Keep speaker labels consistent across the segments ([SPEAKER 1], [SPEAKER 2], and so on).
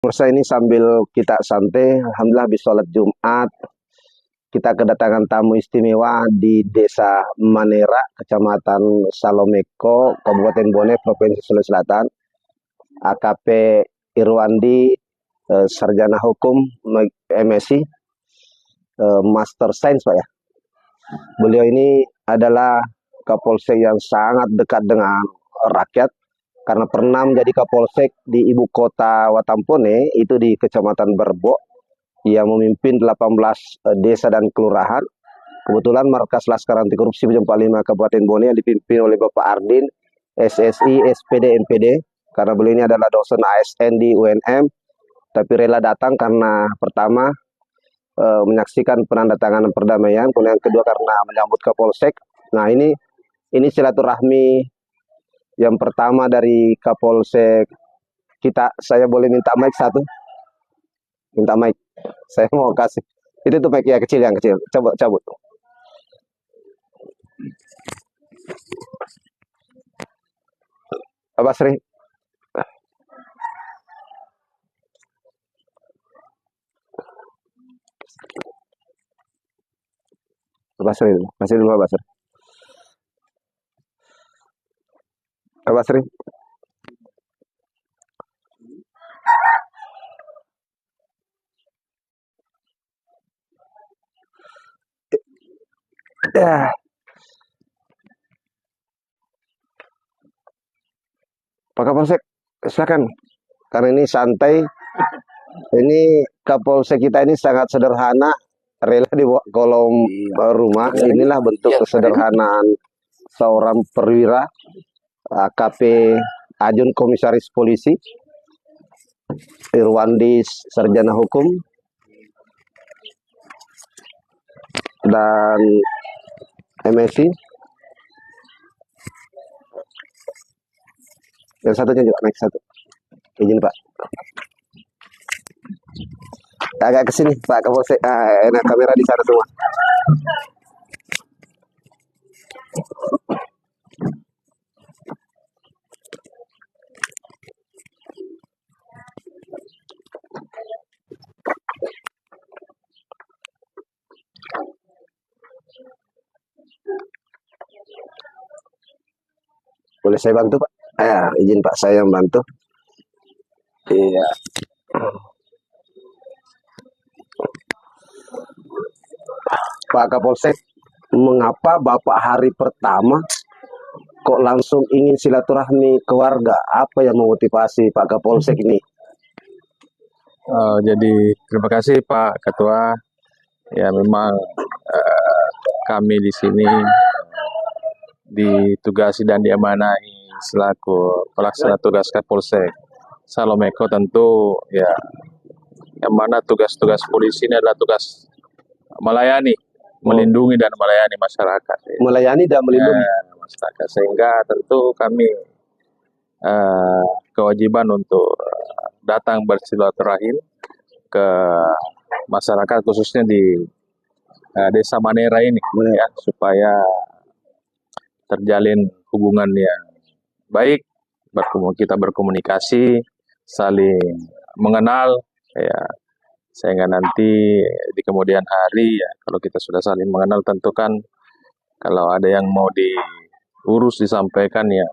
[SPEAKER 1] Pemirsa, ini sambil kita santai, alhamdulillah habis sholat Jumat, kita kedatangan tamu istimewa di Desa Manera, Kecamatan Salomeko, Kabupaten Bone, Provinsi Sulawesi Selatan. AKP Irwandi, Sarjana Hukum, MSc, Master Science, Pak ya. Beliau ini adalah Kapolsek yang sangat dekat dengan rakyat, karena pernah menjadi Kapolsek di ibu kota Watampone, itu di Kecamatan Berbok, yang memimpin 18 desa dan kelurahan. Kebetulan markas Laskar Anti Korupsi Pujung 45 Kabupaten Bone yang dipimpin oleh Bapak Ardin, SSI, SPD, MPD, karena beliau ini adalah dosen ASN di UNM, tapi rela datang karena pertama menyaksikan penandatanganan perdamaian, kemudian kedua karena menyambut Kapolsek. Nah, ini silaturahmi yang pertama dari Kapolsek kita. Saya boleh minta mic satu? Minta mic. Saya mau kasih. Itu tuh mic ya, kecil, yang kecil. Coba cabut. Pak Sri. Pak Sri, kasih dulu Pak Sri. Pak Sri. Ya. Pak Kapolsek, silakan. Karena ini santai. Ini Kapolsek kita ini sangat sederhana, rela dibawa kolom rumah. Inilah bentuk kesederhanaan seorang perwira, AKP Ajun Komisaris Polisi Irwandi, Sarjana Hukum, dan MSc. Yang satunya juga naik satu. Izin Pak. Agak ke sini Pak Kapolsek. Enak kamera di sana semua. Boleh saya bantu Pak? Izin Pak, saya yang bantu. Iya. Pak Kapolsek, mengapa Bapak hari pertama kok langsung ingin silaturahmi ke warga? Apa yang memotivasi Pak Kapolsek ini?
[SPEAKER 2] Jadi terima kasih Pak Ketua. Ya memang kami di sini ditugasi dan diamanahi selaku pelaksana tugas Kapolsek Salomeko, tentu ya yang mana tugas-tugas polisi ini adalah tugas melayani, melindungi dan melayani masyarakat.
[SPEAKER 1] Melayani dan melindungi
[SPEAKER 2] masyarakat, sehingga tentu kami kewajiban untuk datang bersilaturahim ke masyarakat, khususnya di Desa Manera ini, ya, supaya terjalin hubungan yang baik, kita berkomunikasi, saling mengenal, ya, sehingga nanti di kemudian hari, ya, kalau kita sudah saling mengenal, tentu kan kalau ada yang mau diurus, disampaikan, ya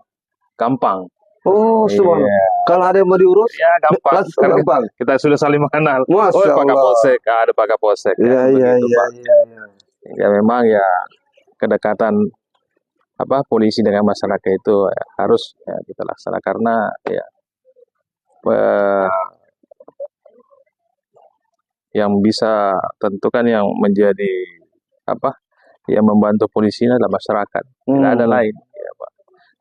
[SPEAKER 2] gampang.
[SPEAKER 1] Oh, semua. Iya. Kalau ada yang mau diurus,
[SPEAKER 2] ya gampang. Gampang. Kita sudah saling mengenal. Oh, Pak Kapolsek, ada Pak Kapolsek.
[SPEAKER 1] Iya.
[SPEAKER 2] Ya memang ya kedekatan polisi dengan masyarakat itu harus ya kita laksanakan, karena ya yang bisa tentukan yang menjadi yang membantu polisi ini adalah masyarakat, tidak ada lain. Ya, Pak.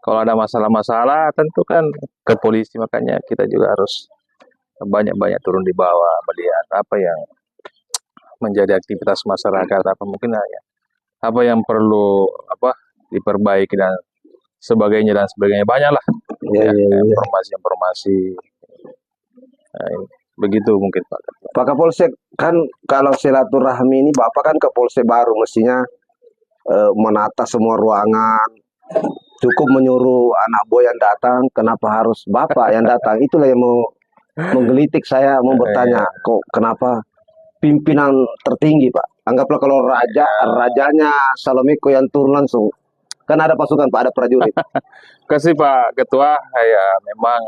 [SPEAKER 2] Kalau ada masalah-masalah, tentu kan ke polisi, makanya kita juga harus banyak-banyak turun di bawah, melihat apa yang menjadi aktivitas masyarakat, mungkin ya, apa yang perlu diperbaiki dan sebagainya, banyaklah informasi-informasi. Begitu mungkin Pak
[SPEAKER 1] Kapolsek. Kan kalau silaturahmi ini Bapak kan Kapolsek baru, mestinya menata semua ruangan. Cukup menyuruh anak buah yang datang, kenapa harus Bapak yang datang? Itulah yang mau menggelitik saya mau bertanya, kok kenapa pimpinan tertinggi, Pak? Anggaplah kalau rajanya Salomeko yang turun langsung. Kan ada pasukan, Pak, ada prajurit.
[SPEAKER 2] Kasih Pak Ketua, ya memang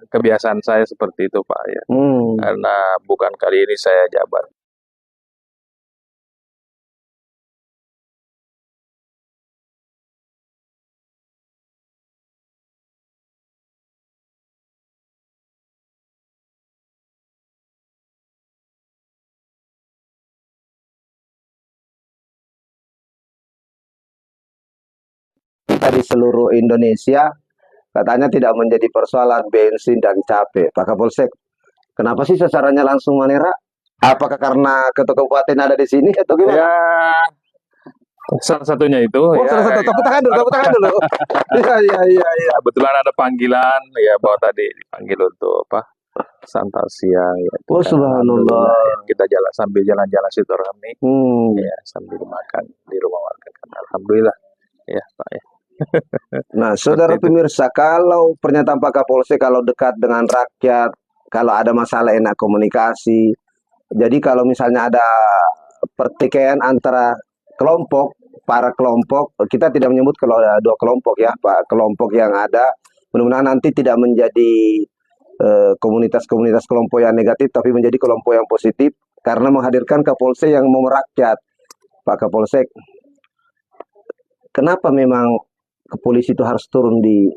[SPEAKER 2] kebiasaan saya seperti itu Pak ya. Karena bukan kali ini saya jabat.
[SPEAKER 1] Kita di seluruh Indonesia katanya tidak menjadi persoalan bensin dan cabai. Pak Kapolsek, kenapa sih sasarannya langsung Manera? Apakah karena ketua kabupaten ada di sini atau gimana?
[SPEAKER 2] Ya, salah satunya itu.
[SPEAKER 1] Oh, salah satu. Tepuk tangan dulu, tepuk tangan dulu. Iya.
[SPEAKER 2] Kebetulan ada panggilan, ya bahwa tadi dipanggil untuk apa? Santap siang. Ya,
[SPEAKER 1] Oh, subhanallah.
[SPEAKER 2] Kita sambil jalan-jalan silaturahmi, ya sambil makan di rumah warga. Alhamdulillah, ya Pak ya.
[SPEAKER 1] Nah, saudara pemirsa, kalau pernyataan Pak Kapolsek kalau dekat dengan rakyat, kalau ada masalah enak komunikasi. Jadi kalau misalnya ada pertikaian antara kelompok, para kelompok, kita tidak menyebut kalau ada dua kelompok ya, Pak. Kelompok yang ada, mudah-mudahan nanti tidak menjadi komunitas-komunitas kelompok yang negatif, tapi menjadi kelompok yang positif, karena menghadirkan Kapolsek yang mau merakyat. Pak Kapolsek, kenapa memang polisi itu harus turun di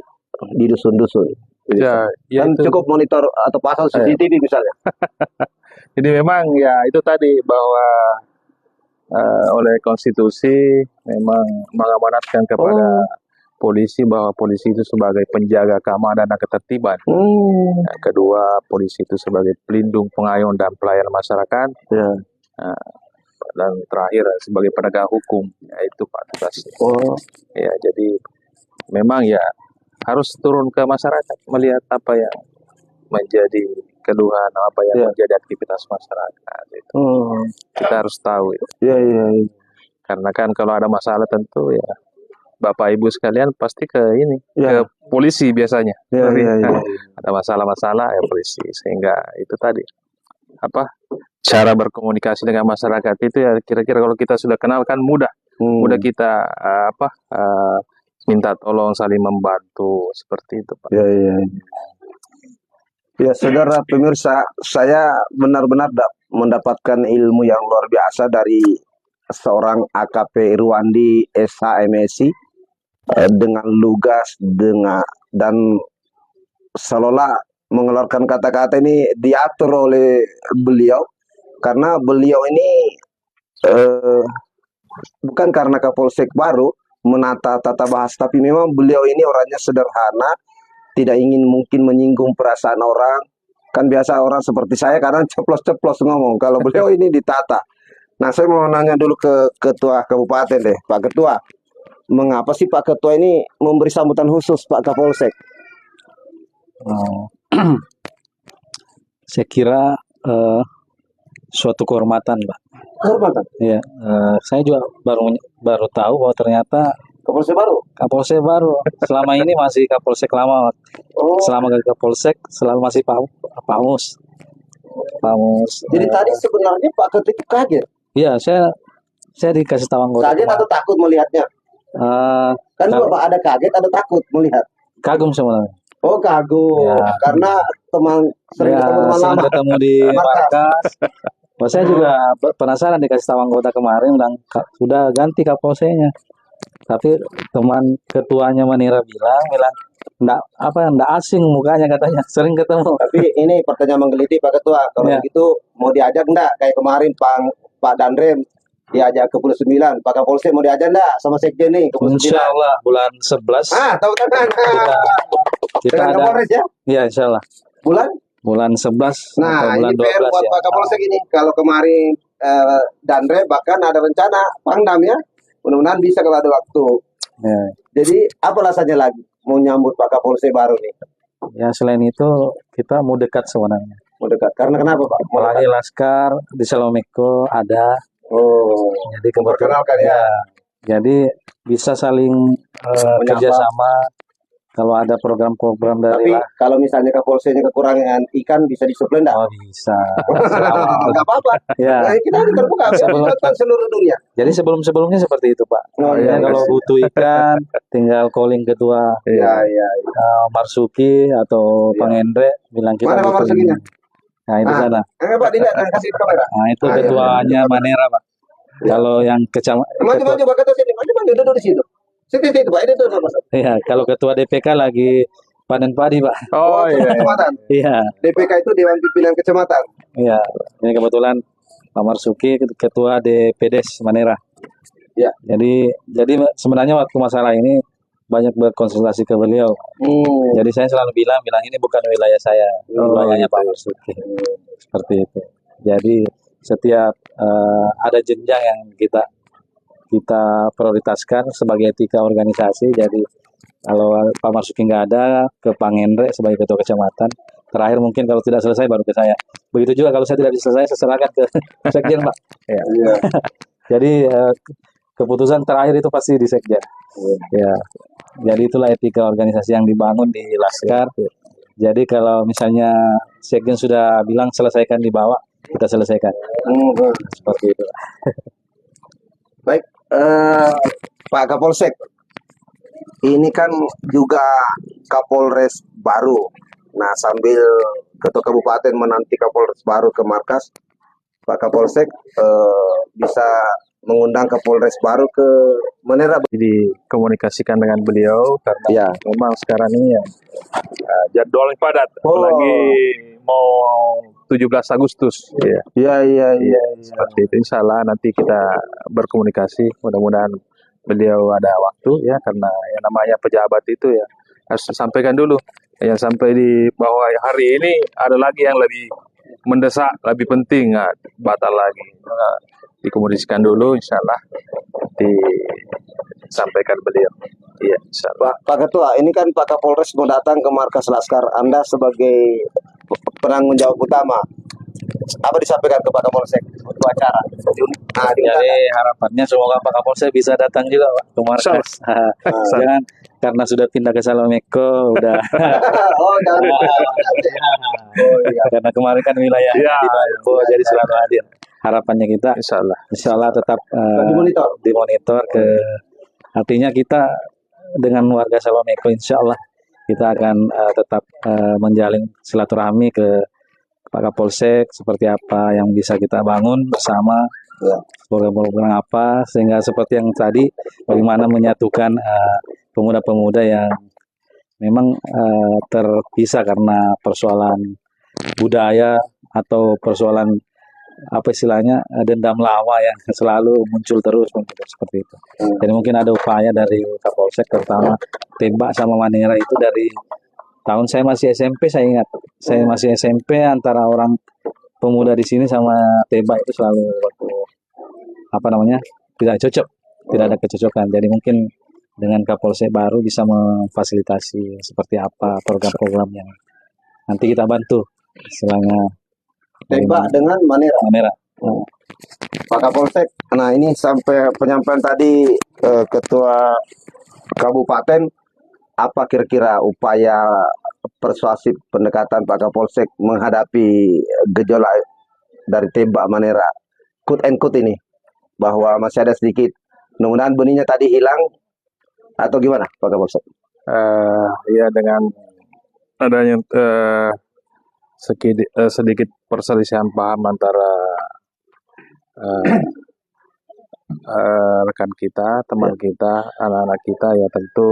[SPEAKER 1] dusun-dusun?
[SPEAKER 2] Ya
[SPEAKER 1] kan
[SPEAKER 2] itu.
[SPEAKER 1] Cukup monitor atau pasang CCTV misalnya.
[SPEAKER 2] Jadi memang ya itu tadi bahwa oleh konstitusi memang mengamanatkan kepada polisi bahwa polisi itu sebagai penjaga keamanan dan ketertiban. Yang kedua, polisi itu sebagai pelindung, pengayom dan pelayan masyarakat. Dan terakhir sebagai penegak hukum, yaitu Pak tugasnya. Ya, jadi memang ya harus turun ke masyarakat melihat apa yang menjadi keluhan, apa yang menjadi aktivitas masyarakat. Itu kita harus tahu. Karena kan kalau ada masalah tentu ya Bapak Ibu sekalian pasti ke ini, ke polisi biasanya. Ada masalah-masalah ya polisi, sehingga itu tadi apa cara berkomunikasi dengan masyarakat itu ya kira-kira kalau kita sudah kenal kan mudah kita minta tolong, saling membantu seperti itu Pak.
[SPEAKER 1] Ya, saudara pemirsa, saya benar-benar mendapatkan ilmu yang luar biasa dari seorang AKP Irwandi SH MSI dengan lugas dan seolah mengeluarkan kata-kata ini diatur oleh beliau, karena beliau ini bukan karena Kapolsek baru menata tata bahasa, tapi memang beliau ini orangnya sederhana, tidak ingin mungkin menyinggung perasaan orang. Kan biasa orang seperti saya kadang ceplos-ceplos ngomong, kalau beliau ini ditata. Nah, saya mau nanya dulu ke Ketua Kabupaten deh, Pak Ketua. Mengapa sih Pak Ketua ini memberi sambutan khusus Pak Kapolsek?
[SPEAKER 3] Saya kira suatu kehormatan, Pak.
[SPEAKER 1] Kehormatan?
[SPEAKER 3] Iya, saya juga baru tahu bahwa ternyata
[SPEAKER 1] Kapolsek baru?
[SPEAKER 3] Kapolsek baru. Selama ini masih Kapolsek lama. Selama ke Kapolsek selalu masih Pak Mus.
[SPEAKER 1] Jadi tadi sebenarnya Pak Ketua itu kaget?
[SPEAKER 3] Iya, saya dikasih tahu anggota.
[SPEAKER 1] Kaget atau takut melihatnya? Kan Bapak ada kaget, ada takut melihat?
[SPEAKER 3] Kagum sebenarnya.
[SPEAKER 1] Oh, kagum. Karena sering
[SPEAKER 3] ketemu di markas. Saya juga penasaran dikasih tahu anggota kemarin, bilang sudah ganti Kapolseknya. Tapi teman ketuanya Manira bilang enggak asing mukanya katanya, sering ketemu.
[SPEAKER 1] Tapi ini pertanyaan menggelitik Pak Ketua, kalau begitu mau diajak enggak kayak kemarin Pak Dandrem diajak ke Pulau 9, Pak Kapolsek mau diajak enggak sama Sekjen nih ke Pulau 9?
[SPEAKER 3] Insya Allah bulan 11.
[SPEAKER 1] Tahu kan?
[SPEAKER 3] Kita ada.
[SPEAKER 1] Kapolres ya?
[SPEAKER 3] Iya, insya Allah. Bulan 11
[SPEAKER 1] Nah,
[SPEAKER 3] atau bulan
[SPEAKER 1] ini PR
[SPEAKER 3] 12
[SPEAKER 1] buat
[SPEAKER 3] ya.
[SPEAKER 1] Pak Kapolsek ini. Kalau kemarin Dandre bahkan ada rencana Pangdam ya. Mudah-mudahan bisa kalau ada waktu. Jadi apa alasannya lagi mau nyambut Pak Kapolsek baru nih?
[SPEAKER 3] Ya, selain itu kita mau dekat sebenarnya.
[SPEAKER 1] Mau dekat. Karena kenapa Pak?
[SPEAKER 3] Apalagi Laskar di Salomeko ada. Jadi
[SPEAKER 1] memperkenalkan ya.
[SPEAKER 3] Jadi bisa saling kerjasama. kalau ada program-program
[SPEAKER 1] Tapi
[SPEAKER 3] dari
[SPEAKER 1] kalau misalnya Kapolseknya kekurangan ikan bisa disuplai enggak?
[SPEAKER 3] oh bisa. Selama
[SPEAKER 1] Enggak apa-apa.
[SPEAKER 3] ya.
[SPEAKER 1] Nah, kita ini terbuka biar
[SPEAKER 3] Sebelum-
[SPEAKER 1] ditonton seluruh dunia.
[SPEAKER 3] Jadi sebelum-sebelumnya seperti itu, Pak.
[SPEAKER 1] Oh,
[SPEAKER 3] Ya,
[SPEAKER 1] iya,
[SPEAKER 3] kalau
[SPEAKER 1] iya.
[SPEAKER 3] butuh ikan, tinggal calling ketua
[SPEAKER 1] Iya, iya.
[SPEAKER 3] Marsuki atau
[SPEAKER 1] Iya.
[SPEAKER 3] Bang Endre bilang kita
[SPEAKER 1] Mana Pak
[SPEAKER 3] butuh
[SPEAKER 1] Marsukinya?
[SPEAKER 3] ini. Nah, di
[SPEAKER 1] Ah.
[SPEAKER 3] sana.
[SPEAKER 1] Pak dilihat dan kasih ke kamera.
[SPEAKER 3] Nah, itu
[SPEAKER 1] Ah, iya,
[SPEAKER 3] ketuanya
[SPEAKER 1] iya.
[SPEAKER 3] Manera, Pak.
[SPEAKER 1] Iya.
[SPEAKER 3] Kalau yang
[SPEAKER 1] Maju Pak kata sini. Maju duduk di situ. Situ Pak, ini tuh Mas.
[SPEAKER 3] iya, kalau ketua DPK lagi panen padi, Pak.
[SPEAKER 2] Oh iya.
[SPEAKER 1] Kecamatan.
[SPEAKER 3] Iya,
[SPEAKER 1] DPK itu Dewan Pimpinan Kecamatan.
[SPEAKER 3] iya. Ini kebetulan Pak Marsuki ketua DPDes Manera.
[SPEAKER 1] Ya.
[SPEAKER 3] Jadi sebenarnya waktu masalah ini banyak berkonsultasi ke beliau. Jadi saya selalu bilang ini bukan wilayah saya, wilayahnya Pak Marsuki. Seperti itu. Jadi setiap ada jenjang yang kita prioritaskan sebagai etika organisasi. Jadi kalau Pak Marsuki nggak ada, ke Pak Endre sebagai ketua kecamatan. Terakhir mungkin kalau tidak selesai baru ke saya. Begitu juga kalau saya tidak bisa selesai, saya serahkan ke sekjen, Pak. Ya.
[SPEAKER 1] Iya.
[SPEAKER 3] Jadi keputusan terakhir itu pasti di sekjen. Ya. Jadi itulah etika organisasi yang dibangun di Laskar. Jadi kalau misalnya sekjen sudah bilang selesaikan di bawah, kita selesaikan. Seperti itu.
[SPEAKER 1] Baik, Pak Kapolsek, ini kan juga Kapolres baru. Nah, sambil Ketua Kabupaten menanti Kapolres baru ke markas, Pak Kapolsek bisa mengundang Kapolres baru ke Manera.
[SPEAKER 2] Jadi komunikasikan dengan beliau karena
[SPEAKER 1] Ya.
[SPEAKER 2] memang sekarang ini ya, jadwalnya padat,
[SPEAKER 1] Oh.
[SPEAKER 2] apalagi mau 17 Agustus. Ya.
[SPEAKER 1] Iya.
[SPEAKER 2] Seperti itu. Insya Allah nanti kita berkomunikasi. Mudah-mudahan beliau ada waktu ya, karena yang namanya pejabat itu ya harus disampaikan dulu. Yang sampai di bahwa hari ini ada lagi yang lebih mendesak, lebih penting, batal lagi. Dikomunikasikan dulu, insya Allah disampaikan beliau. Iya, insya Allah.
[SPEAKER 1] Pak Ketua, ini kan Pak Kapolres mau datang ke markas Laskar. Anda sebagai penanggung jawab utama, apa disampaikan ke Pak Kapolsek untuk acara?
[SPEAKER 3] Jadi harapannya semoga Pak Kapolsek bisa datang juga, Pak, ke markas. Jangan karena sudah pindah ke Salomeko udah.
[SPEAKER 1] Oh, jangan.
[SPEAKER 3] Karena kemarin kan wilayah
[SPEAKER 2] Ya.
[SPEAKER 3] di Balibo, jadi selalu hadir. Harapannya kita
[SPEAKER 2] Insya Allah.
[SPEAKER 3] tetap
[SPEAKER 1] Dimonitor.
[SPEAKER 3] artinya kita dengan warga Salomeko insya Allah kita akan tetap menjalin silaturahmi ke Pak Kapolsek, seperti apa yang bisa kita bangun bersama, program-program apa, sehingga seperti yang tadi bagaimana menyatukan pemuda-pemuda yang memang terpisah karena persoalan budaya atau persoalan apa istilahnya dendam lama yang selalu muncul terus seperti itu. Jadi mungkin ada upaya dari Kapolsek, terutama tembak sama Manera itu dari tahun saya masih SMP, saya ingat. Saya masih SMP, antara orang pemuda di sini sama tembak itu selalu tidak cocok, tidak ada kecocokan. Jadi mungkin dengan Kapolsek baru bisa memfasilitasi seperti apa program-program yang nanti kita bantu istilahnya
[SPEAKER 1] Tembak dengan Manera. Pak Kapolsek, nah ini sampai penyampaian tadi Ketua Kabupaten, apa kira-kira upaya persuasif pendekatan Pak Kapolsek menghadapi gejolak dari tembak Manera, quote and quote ini, bahwa masih ada sedikit, mudah-mudahan benihnya tadi hilang atau gimana Pak Kapolsek?
[SPEAKER 2] Ya, dengan adanya sedikit perselisihan paham antara rekan kita, teman kita, anak-anak kita, ya tentu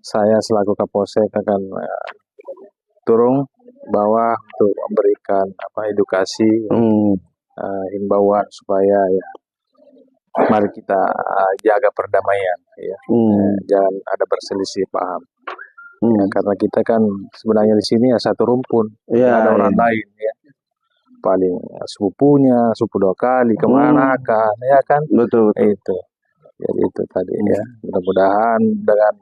[SPEAKER 2] saya selaku Kapolsek akan turun bawah untuk memberikan edukasi, himbauan supaya ya mari kita jaga perdamaian, ya. Jangan ada berselisih paham. Ya, karena kita kan sebenarnya di sini ya satu rumpun, ada orang lain ya, paling sepupunya, sepupu 2 kali kemana kan, ya kan,
[SPEAKER 1] Betul.
[SPEAKER 2] itu. Jadi itu tadi ya. Mudah-mudahan dengan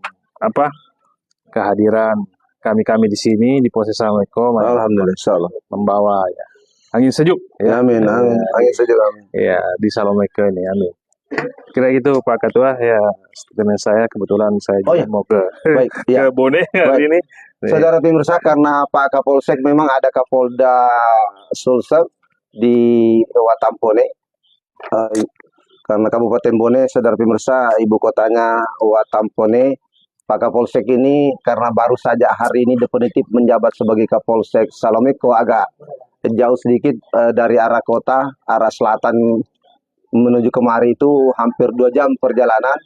[SPEAKER 2] kehadiran kami di sini di Polsek Salomeko,
[SPEAKER 1] Alhamdulillah, insyaallah
[SPEAKER 2] membawa ya angin sejuk. Ya.
[SPEAKER 1] Amin. Angin sejuk, amin.
[SPEAKER 2] Ya, di Salomeko ini, amin. Kira gitu Pak Ketua ya, dengan saya kebetulan saya
[SPEAKER 1] Oh
[SPEAKER 2] juga
[SPEAKER 1] ya,
[SPEAKER 2] mau ke
[SPEAKER 1] baik. Ya,
[SPEAKER 2] ke Bone
[SPEAKER 1] baik.
[SPEAKER 2] hari ini.
[SPEAKER 1] Saudara pemirsa, karena Pak Kapolsek memang ada Kapolda Sulsel di Watampone, karena Kabupaten Bone, saudara pemirsa, ibu kotanya Watampone. Pak Kapolsek ini karena baru saja hari ini definitif menjabat sebagai Kapolsek Salomeko, agak jauh sedikit dari arah kota, arah selatan menuju kemari itu hampir 2 jam perjalanan.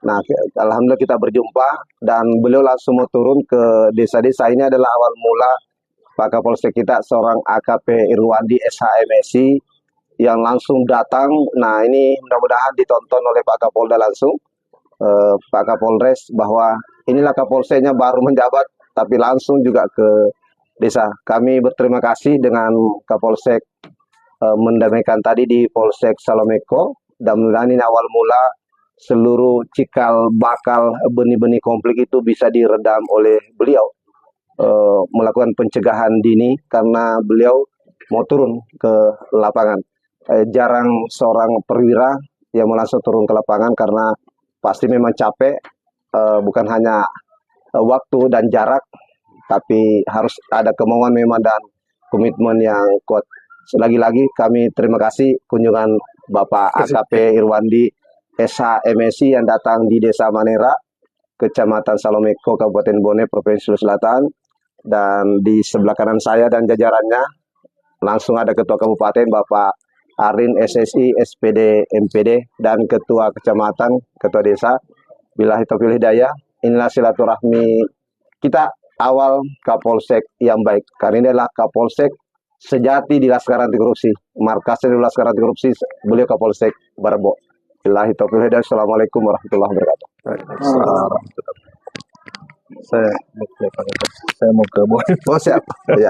[SPEAKER 1] Nah, alhamdulillah kita berjumpa dan beliau langsung mau turun ke desa-desa. Ini adalah awal mula Pak Kapolsek kita, seorang AKP Irwandi SHMSI yang langsung datang. Nah, ini mudah-mudahan ditonton oleh Pak Kapolda langsung, Pak Kapolres, bahwa inilah Kapolseknya baru menjabat, tapi langsung juga ke desa. Kami berterima kasih dengan Kapolsek mendamaikan tadi di Polsek Salomeko, dan mudah-mudahan ini awal mula seluruh cikal bakal benih-benih konflik itu bisa diredam oleh beliau, melakukan pencegahan dini karena beliau mau turun ke lapangan. Jarang seorang perwira yang mau langsung turun ke lapangan karena pasti memang capek, bukan hanya waktu dan jarak, tapi harus ada kemauan memang dan komitmen yang kuat. Lagi-lagi kami terima kasih kunjungan Bapak AKP Irwandi SHMSI yang datang di Desa Manera, Kecamatan Salomeko, Kabupaten Bone, Provinsi Sulawesi Selatan. Dan di sebelah kanan saya dan jajarannya langsung ada Ketua Kabupaten Bapak Arin SSI, SPD, MPD, dan Ketua Kecamatan, Ketua Desa. Billahi taufiq hidayah. Inilah silaturahmi kita awal Kapolsek yang baik. Karena ini adalah Kapolsek sejati di Laskar Anti Korupsi. Markasnya di Laskar Anti Korupsi, beliau Kapolsek Barbo. Billahi taufiq hidayah. Assalamualaikum warahmatullahi wabarakatuh.
[SPEAKER 2] Saya mau ke Bone.
[SPEAKER 1] Oh siap. Ya.